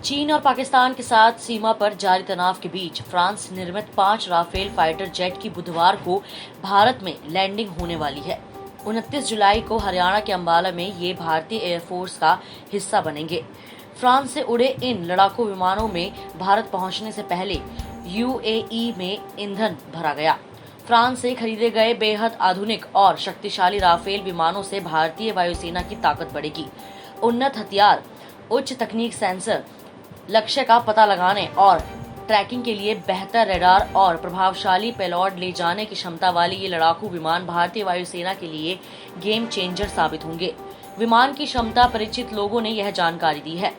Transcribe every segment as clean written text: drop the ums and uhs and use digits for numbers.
चीन और पाकिस्तान के साथ सीमा पर जारी तनाव के बीच फ्रांस निर्मित 5 राफेल फाइटर जेट की बुधवार को भारत में लैंडिंग होने वाली है। 29 जुलाई को हरियाणा के अंबाला में ये भारतीय एयरफोर्स का हिस्सा बनेंगे। फ्रांस से उड़े इन लड़ाकू विमानों में भारत पहुंचने से पहले यूएई में ईंधन भरा गया। फ्रांस से खरीदे गए बेहद आधुनिक और शक्तिशाली राफेल विमानों से भारतीय वायुसेना की ताकत बढ़ेगी। उन्नत हथियार, उच्च तकनीक सेंसर, लक्ष्य का पता लगाने और ट्रैकिंग के लिए बेहतर रडार और प्रभावशाली पेलोड ले जाने की क्षमता वाले ये लड़ाकू विमान भारतीय वायुसेना के लिए गेम चेंजर साबित होंगे। विमान की क्षमता परिचित लोगों ने यह जानकारी दी है।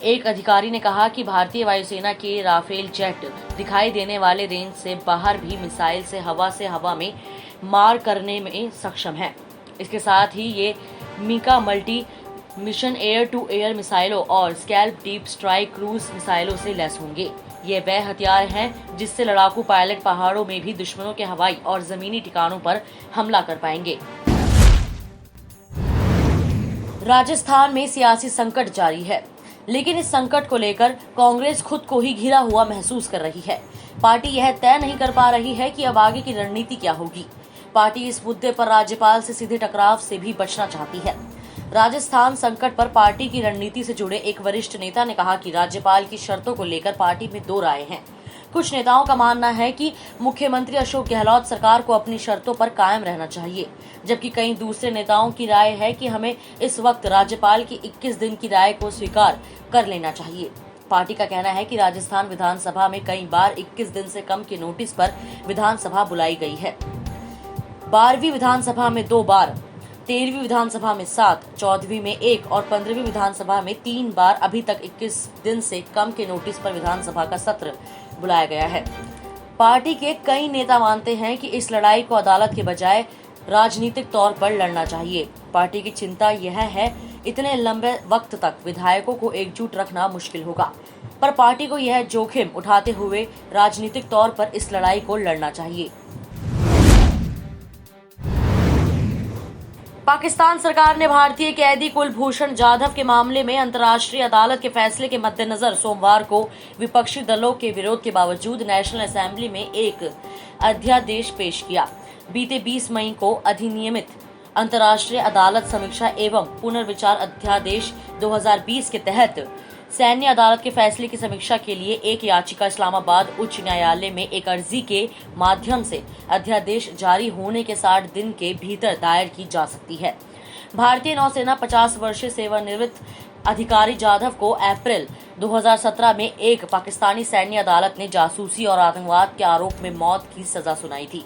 एक अधिकारी ने कहा कि भारतीय वायुसेना के राफेल जेट दिखाई देने वाले रेंज से बाहर भी मिसाइल से हवा में मार करने में सक्षम है। इसके साथ ही ये Mica multi mission air to air मिसाइलों और स्कैल्प डीप स्ट्राइक क्रूज मिसाइलों से लैस होंगे। ये वह हथियार हैं जिससे लड़ाकू पायलट पहाड़ों में भी दुश्मनों के हवाई और जमीनी ठिकानों पर हमला कर पाएंगे। राजस्थान में सियासी संकट जारी है, लेकिन इस संकट को लेकर कांग्रेस खुद को ही घिरा हुआ महसूस कर रही है। पार्टी यह तय नहीं कर पा रही है कि अब आगे की रणनीति क्या होगी। पार्टी इस मुद्दे पर राज्यपाल से सीधे टकराव से भी बचना चाहती है। राजस्थान संकट पर पार्टी की रणनीति से जुड़े एक वरिष्ठ नेता ने कहा कि राज्यपाल की शर्तों को लेकर पार्टी में दो राय हैं। कुछ नेताओं का मानना है कि मुख्यमंत्री अशोक गहलोत सरकार को अपनी शर्तों पर कायम रहना चाहिए, जबकि कई दूसरे नेताओं की राय है कि हमें इस वक्त राज्यपाल की 21 दिन की राय को स्वीकार कर लेना चाहिए। पार्टी का कहना है कि राजस्थान विधानसभा में कई बार 21 दिन से कम के नोटिस पर विधानसभा बुलाई गई है। 12वीं विधानसभा में 2 बार, 13वीं विधानसभा में 7, 14वीं में 1 और 15वीं विधानसभा में 3 बार अभी तक 21 दिन से कम के नोटिस पर विधानसभा का सत्र बुलाया गया है। पार्टी के कई नेता मानते हैं कि इस लड़ाई को अदालत के बजाय राजनीतिक तौर पर लड़ना चाहिए। पार्टी की चिंता यह है, इतने लंबे वक्त तक विधायकों को एकजुट रखना मुश्किल होगा, पर पार्टी को यह जोखिम उठाते हुए राजनीतिक तौर पर इस लड़ाई को लड़ना चाहिए। पाकिस्तान सरकार ने भारतीय कैदी कुलभूषण जाधव के मामले में अंतर्राष्ट्रीय अदालत के फैसले के मद्देनजर सोमवार को विपक्षी दलों के विरोध के बावजूद नेशनल असेंबली में एक अध्यादेश पेश किया। बीते 20 मई को अधिनियमित अंतर्राष्ट्रीय अदालत समीक्षा एवं पुनर्विचार अध्यादेश 2020 के तहत सैन्य अदालत के फैसले की समीक्षा के लिए एक याचिका इस्लामाबाद उच्च न्यायालय में एक अर्जी के माध्यम से अध्यादेश जारी होने के 60 दिन के भीतर दायर की जा सकती है। भारतीय नौसेना 50 वर्षीय सेवानिवृत्त अधिकारी जाधव को अप्रैल 2017 में एक पाकिस्तानी सैन्य अदालत ने जासूसी और आतंकवाद के आरोप में मौत की सजा सुनाई थी।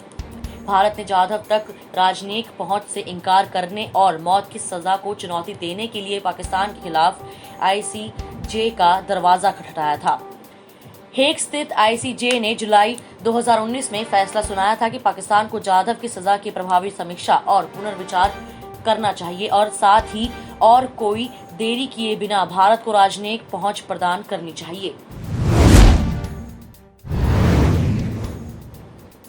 भारत ने जाधव तक राजनयिक पहुंच से इनकार करने और मौत की सजा को चुनौती देने के लिए पाकिस्तान के खिलाफ आईसीजे का दरवाजा खटखटाया था। हेग स्थित आईसीजे ने जुलाई 2019 में फैसला सुनाया था कि पाकिस्तान को जाधव की सजा की प्रभावी समीक्षा और पुनर्विचार करना चाहिए और साथ ही और कोई देरी किए बिना भारत को राजनयिक पहुंच प्रदान करनी चाहिए।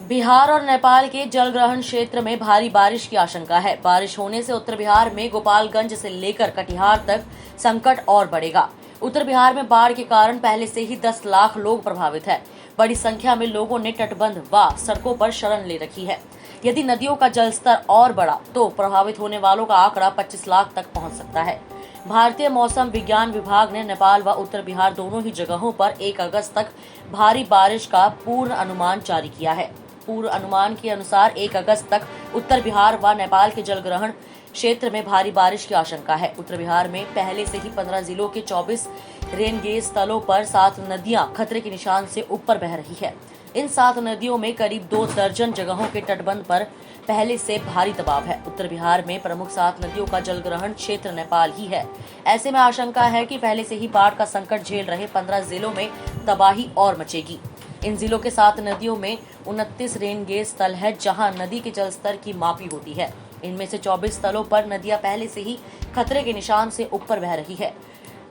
बिहार और नेपाल के जलग्रहण क्षेत्र में भारी बारिश की आशंका है। बारिश होने से उत्तर बिहार में गोपालगंज से लेकर कटिहार तक संकट और बढ़ेगा। उत्तर बिहार में बाढ़ के कारण पहले से ही 10 लाख लोग प्रभावित हैं। बड़ी संख्या में लोगों ने तटबंध व सड़कों पर शरण ले रखी है। यदि नदियों का जलस्तर और बढ़ा तो प्रभावित होने वालों का आंकड़ा 25 लाख तक पहुंच सकता है। भारतीय मौसम विज्ञान विभाग ने नेपाल व उत्तर बिहार दोनों ही जगहों पर 1 अगस्त तक भारी बारिश का पूर्ण अनुमान जारी किया है। पूर्व अनुमान के अनुसार 1 अगस्त तक उत्तर बिहार व नेपाल के जलग्रहण क्षेत्र में भारी बारिश की आशंका है। उत्तर बिहार में पहले से ही 15 जिलों के 24 रेनगेज स्थलों पर 7 नदियां खतरे के निशान से ऊपर बह रही है। इन 7 नदियों में करीब 2 दर्जन जगहों के तटबंध पर पहले से भारी दबाव है। उत्तर बिहार में प्रमुख 7 नदियों का जलग्रहण क्षेत्र नेपाल ही है। ऐसे में आशंका है कि पहले से ही बाढ़ का संकट झेल रहे 15 जिलों में तबाही और मचेगी। इन जिलों के 7 नदियों में 29 रेनगेज स्थल है जहां नदी के जलस्तर की मापी होती है। इनमें से 24 स्थलों पर नदियां पहले से ही खतरे के निशान से ऊपर बह रही है।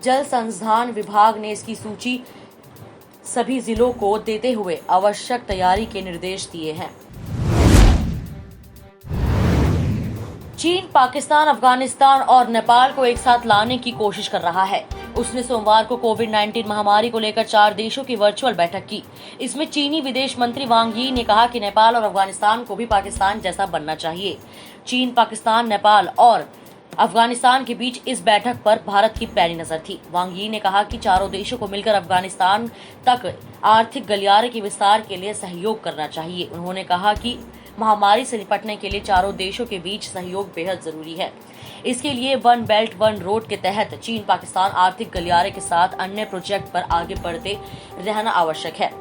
जल संसाधन विभाग ने इसकी सूची सभी जिलों को देते हुए आवश्यक तैयारी के निर्देश दिए हैं। चीन पाकिस्तान, अफगानिस्तान और नेपाल को एक साथ लाने की कोशिश कर रहा है। उसने सोमवार को कोविड-19 महामारी को लेकर 4 देशों की वर्चुअल बैठक की। इसमें चीनी विदेश मंत्री वांग यी ने कहा कि नेपाल और अफगानिस्तान को भी पाकिस्तान जैसा बनना चाहिए। चीन, पाकिस्तान, नेपाल और अफगानिस्तान के बीच इस बैठक पर भारत की पैनी नजर थी। वांग यी ने कहा कि चारों देशों को मिलकर अफगानिस्तान तक आर्थिक गलियारे के विस्तार के लिए सहयोग करना चाहिए। उन्होंने कहा कि महामारी से निपटने के लिए चारों देशों के बीच सहयोग बेहद जरूरी है। इसके लिए वन बेल्ट वन रोड के तहत चीन पाकिस्तान आर्थिक गलियारे के साथ अन्य प्रोजेक्ट पर आगे बढ़ते रहना आवश्यक है।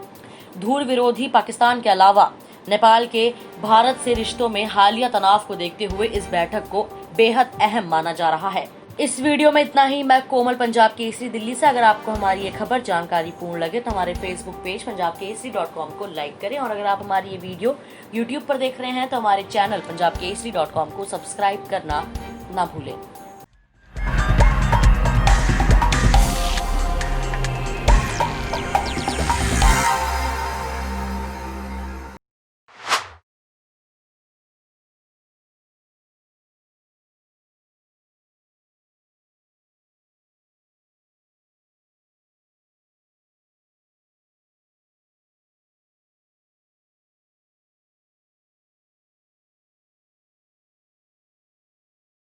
धूल विरोधी पाकिस्तान के अलावा नेपाल के भारत से रिश्तों में हालिया तनाव को देखते हुए इस बैठक को बेहद अहम माना जा रहा है। इस वीडियो में इतना ही। मैं कोमल, पंजाब केसरी, दिल्ली से। अगर आपको हमारी ये खबर जानकारी पूर्ण लगे तो हमारे फेसबुक पेज punjabkesari.com को लाइक करें, और अगर आप हमारी ये वीडियो यूट्यूब पर देख रहे हैं तो हमारे चैनल punjabkesari.com को सब्सक्राइब करना ना भूलें।